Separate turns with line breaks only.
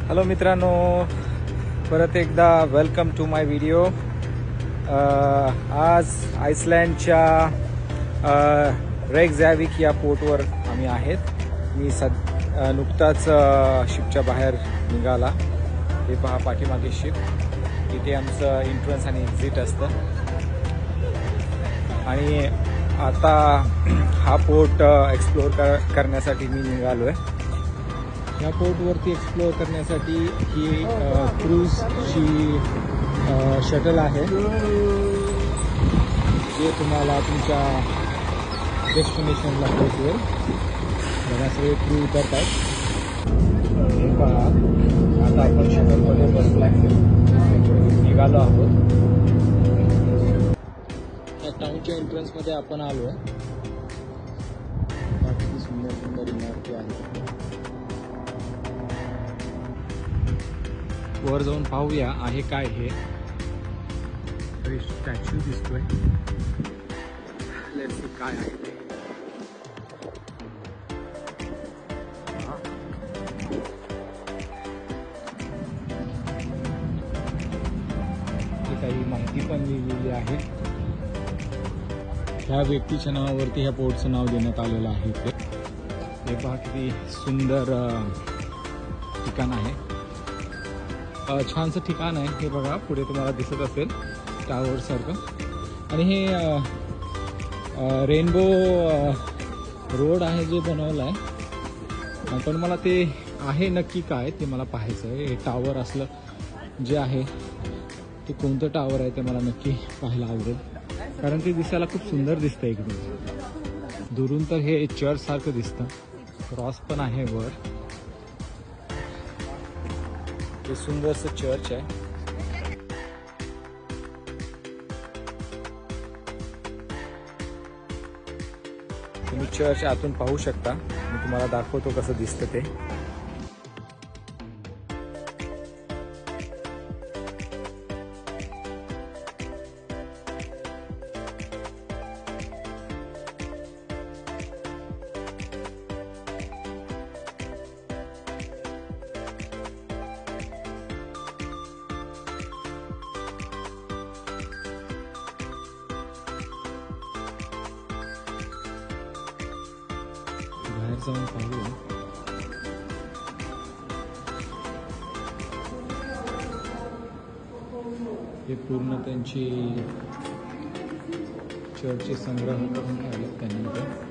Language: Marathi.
हॅलो मित्रांनो, परत एकदा वेलकम टू माय व्हिडिओ। आज आइसलँडच्या रेकजॅविक या पोर्टवर आम्ही आहेत। मी नुकताच शिपच्या बाहेर निघाला। हे पहा पाठीमागे शिप, इथे आमचं एंट्रन्स आणि एक्झिट असतं। आणि आता हा पोर्ट एक्सप्लोर करण्यासाठी मी निघालो आहे। या पोर्टवरती एक्सप्लोअर करण्यासाठी ही क्रूजची शटल आहे, जे तुम्हाला तुमच्या डेस्टिनेशनला पोहोचवेल। बघा सगळे क्रू उतरत आहेत। हे पहा, आता आपण शटलमध्ये बसला निघालो आहोत। या टाउनच्या एंट्रन्समध्ये आपण आलो आहे। किती सुंदर सुंदर इमारती आहेत। वर जाऊन पाहूया आहे काय हे। स्टॅच्यू दिसतोय, लेट्स सी काय आहे ते। काही माहिती पण लिहिलेली आहे। ह्या व्यक्तीच्या नावावरती ह्या पोर्टचं नाव देण्यात आलेलं आहे। हे पहा किती सुंदर ठिकाण आहे। छानसं ठिकाण आहे हे। बघा पुढे तुम्हाला दिसत असेल टावर सारखं। आणि हे रेनबो रोड आहे जे बनवलं आहे, पण मला ते आहे नक्की काय ते मला पाहायचं आहे। हे टावर असलं जे आहे ते कोणतं टावर आहे ते मला नक्की पाहायला आवडेल, कारण ते दिसायला खूप सुंदर दिसतं एकदम दुरून। तर हे चर्च सारखं दिसतं। क्रॉस पण आहे वर। हे सुंदरसं चर्च आहे। तुम्ही चर्च आतून पाहू शकता। मी तुम्हाला दाखवतो कसं दिसतं ते। बाहेर जाऊन पाहूया। हे पूर्ण त्यांची चर्चचे संग्रह करून ठेवले त्यांनी।